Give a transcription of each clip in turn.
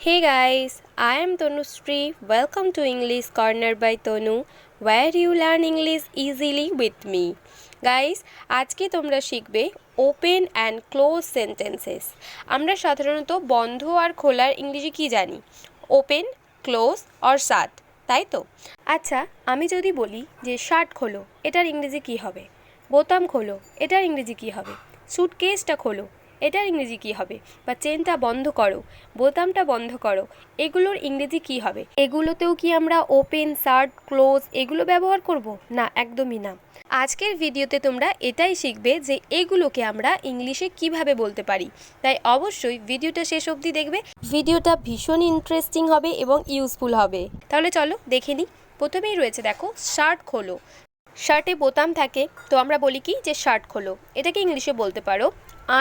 Hey guys, I am Tanushree. Welcome to English Corner by Tonu, where you learn English easily with me. Guys, আজকে তোমরা শিখবে open and close sentences. আমরা সাধারণত বন্ধ আর খোলার ইংরেজি কি জানি? ওপেন, ক্লোজ অর শাট, তাই তো? আচ্ছা, আমি যদি বলি যে শার্ট খোলো, এটার ইংরেজি কি হবে? বোতাম খোলো, এটার ইংরেজি কি হবে? স্যুটকেসটা খোলো, এটার ইংরেজি কী হবে? বা চেনটা বন্ধ করো, বোতামটা বন্ধ করো, এগুলোর ইংরেজি কী হবে? এগুলোতেও কি আমরা ওপেন, শার্ট, ক্লোজ এগুলো ব্যবহার করব? না, একদমই না। আজকের ভিডিওতে তোমরা এটাই শিখবে যে এগুলোকে আমরা ইংলিশে কিভাবে বলতে পারি। তাই অবশ্যই ভিডিওটা শেষ অবধি দেখবে। ভিডিওটা ভীষণ ইন্টারেস্টিং হবে এবং ইউজফুল হবে। তাহলে চলো দেখে নিই। প্রথমেই রয়েছে দেখো শার্ট খোলো। শার্টে বোতাম থাকে, তো আমরা বলি কি যে শার্ট খোলো। এটাকে ইংলিশে বলতে পারো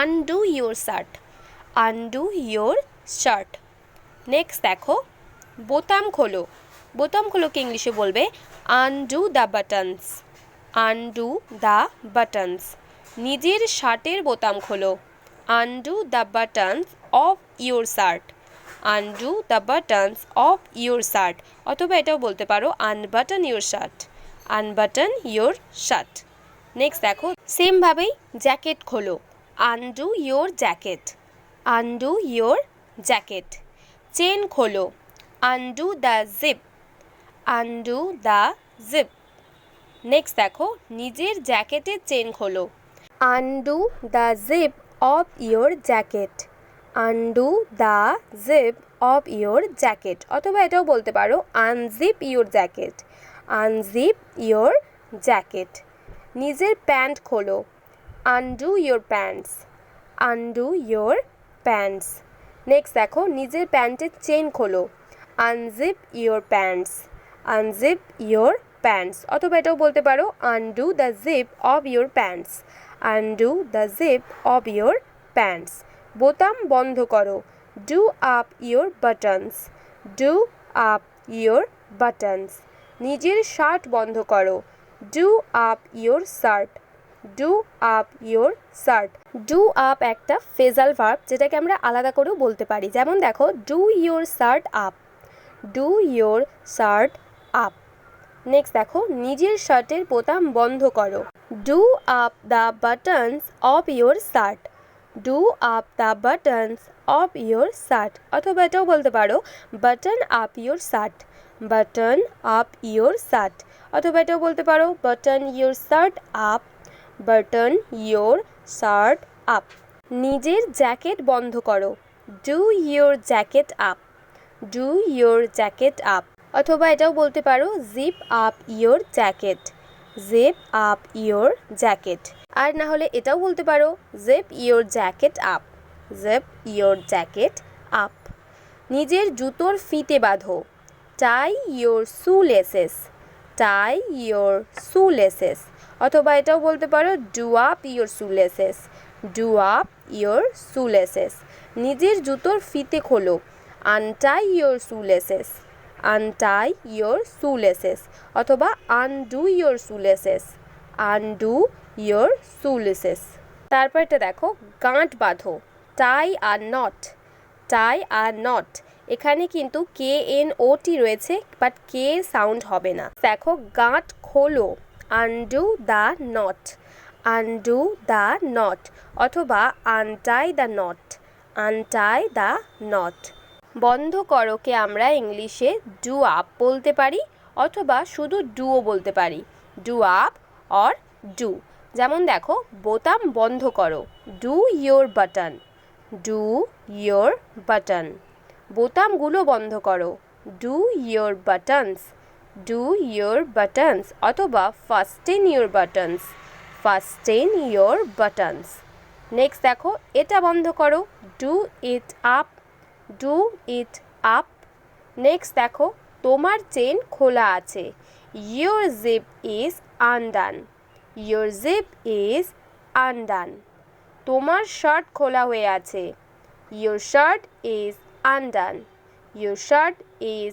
undo your shirt, undo your shirt. Next দেখো বোতাম খোলো, বোতাম খোলোকে ইংলিশে বলবে undo the buttons, undo the buttons. নিজের শার্টের বোতাম খোলো, undo the buttons of your shirt, undo the buttons of your shirt. অথবা এটাও বলতে পারো unbutton your shirt, unbutton your shirt. Next দেখো সেমভাবেই জ্যাকেট খোলো, undo your jacket, undo your jacket. Chain খোলো, undo the zip, undo the zip. Next দেখো নিজের জ্যাকেটের চেন খোলো, undo the zip of your jacket, undo the zip of your jacket. অথবা এটাও বলতে পারো unzip your jacket, unzip your jacket. নিজের প্যান্ট খোলো, undo your pants, undo your pants. Next দেখো নিজের প্যান্টের চেন খোলো, unzip your pants, unzip your pants. অথবা এটাও বলতে পারো undo the zip of your pants, undo the zip of your pants. বোতাম বন্ধ করো, do up your buttons, do up your buttons. নিজের শার্ট বন্ধ করো, do up your shirt, do up your shirt. Do up একটা phrasal verb, যেটাকে আমরা আলাদা করেও বলতে পারি। যেমন দেখো do your shirt up, do your shirt up. Next দেখো নিজের শার্টের বোতাম বন্ধ করো, do up the buttons of your shirt, do up the buttons of your shirt. অথবা এটাও বলতে পারো button up your shirt, button up your shirt. অথবা এটাও বলতে পারো button your shirt up, button your shirt up. নিজের জ্যাকেট বন্ধ করো, do your jacket up, do your jacket up. অথবা এটাও বলতে পারো zip up your jacket, zip up your jacket. আর না হলে এটাও বলতে পারো zip your jacket up, zip your jacket up. নিজের জুতোর ফিতে বাঁধো, tie your shoe laces, tie your shoe laces. অথবা এটাও বলতে পারো do up your shoe laces, do up your shoe laces. নিজের জুতোর ফিতে খোলো, untie your shoe laces, untie your shoe laces. অথবা undo your shoe laces, undo your shoe laces. তারপর এটা দেখো গাঁট বাঁধো, টাই are not, tie are not. এখানে কিন্তু KNOT রয়েছে, বাট কে সাউন্ড হবে না। দেখো গাঁট খোলো, undo the knot, undo the knot. অথবা untie the knot, untie the knot. বন্ধ করোকে আমরা ইংলিশে ডু আপ বলতে পারি, অথবা শুধু ডুও বলতে পারি, ডু আপ অর ডু। যেমন দেখো বোতাম বন্ধ করো, do your button, do your button. বোতামগুলো বন্ধ করো, do your buttons, do your buttons. অথবা fasten your buttons, fasten your buttons. Next দেখো এটা বন্ধ করো, do it up, do it up. Next দেখো তোমার চেন খোলা আছে, your zip is undone, your zip is undone. তোমার শার্ট খোলা হয়ে আছে, your shirt is undone, your shirt is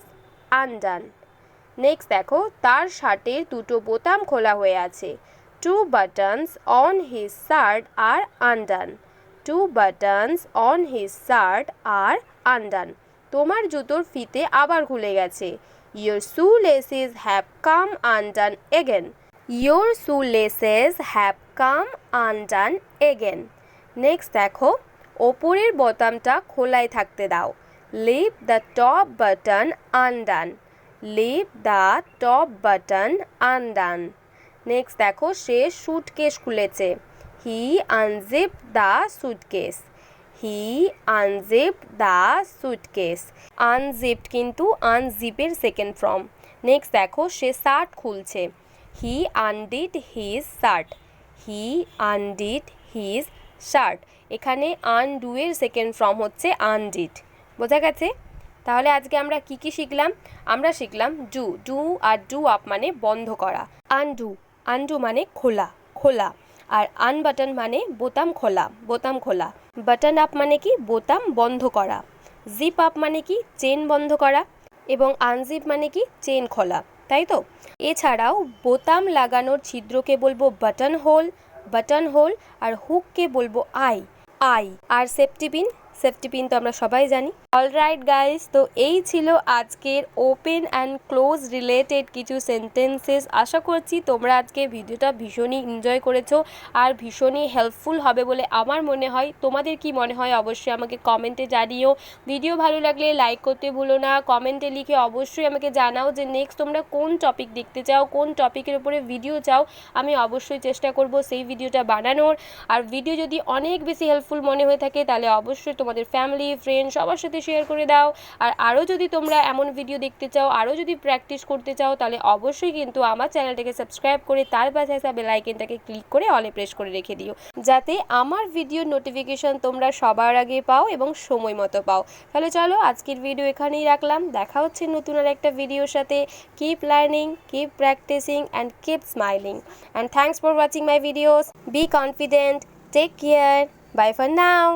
undone. Next দেখো তার শার্টের দুটো বোতাম খোলা হয়ে আছে, two buttons on his shirt are undone, two buttons on his shirt are undone. তোমার জুতোর ফিতে আবার খুলে গেছে। Your shoelaces have come undone again. Your shoelaces have come undone again. Next দেখো, ওপরের বোতামটা খোলাই থাকতে দাও। Leave the top button undone. Leave the top button undone. Next দেখো, সে সুটকেস খুলেছে। He unzipped the suitcase. He unzipped the suitcase. Unzipped কিন্তু unzip-এর second form. Next দেখো, সে shirt খুলছে। He undid his shirt. He undid his shirt. এখানে undo এর second form হচ্ছে undid। বোঝা গেছে? তাহলে আজকে আমরা কি কি শিখলাম? আমরা শিখলাম ডু, ডু আর ডু আপ মানে বন্ধ করা। আনডু, আনডু মানে খোলা, খোলা। আর আনবাটন মানে বোতাম খোলা, বোতাম খোলা। বাটন আপ মানে কি? বোতাম বন্ধ করা। জিপ আপ মানে কি? চেন বন্ধ করা। এবং আনজিপ মানে কি? চেন খোলা, তাই তো? এছাড়াও বোতাম লাগানোর ছিদ্রকে বলবো বাটন হোল, বাটন হোল। আর হুককে বলবো আই, আই। আর সেফটি পিন, সেফটি পিন তো আমরা সবাই জানি। অলরাইট গাইস, তো এই ছিল আজকের ওপেন অ্যান্ড ক্লোজ রিলেটেড কিছু সেন্টেন্সেস। আশা করছি তোমরা আজকে ভিডিওটা ভীষণই এনজয় করেছো আর ভীষণই হেল্পফুল হবে বলে আমার মনে হয়। তোমাদের কি মনে হয় অবশ্যই আমাকে কমেন্টে জানিও। ভিডিও ভালো লাগলে লাইক করতে ভুলো না। কমেন্টে লিখে অবশ্যই আমাকে জানাও যে নেক্সট তোমরা কোন টপিক দেখতে চাও, কোন টপিকের উপরে ভিডিও চাও। আমি অবশ্যই চেষ্টা করব সেই ভিডিওটা বানানোর। আর ভিডিও যদি অনেক বেশি হেল্পফুল মনে হয়ে থাকে তাহলে অবশ্যই তোমাদের ফ্যামিলি, ফ্রেন্ড সবার সাথে শেয়ার করে দাও। আর আরও যদি তোমরা এমন ভিডিও দেখতে চাও, আরও যদি প্র্যাকটিস করতে চাও, তাহলে অবশ্যই কিন্তু আমার চ্যানেলটাকে সাবস্ক্রাইব করে তার পাশে আসা বেল আইকনটাকে ক্লিক করে অলে প্রেস করে রেখে দিও, যাতে আমার ভিডিওর নোটিফিকেশন তোমরা সবার আগে পাও এবং সময় মতো পাও। তাহলে চলো আজকের ভিডিও এখানেই রাখলাম। দেখা হচ্ছে নতুন আর একটা ভিডিওর সাথে। Keep learning, keep practising and keep smiling. And thanks for watching my videos. Be confident, take care, bye for now.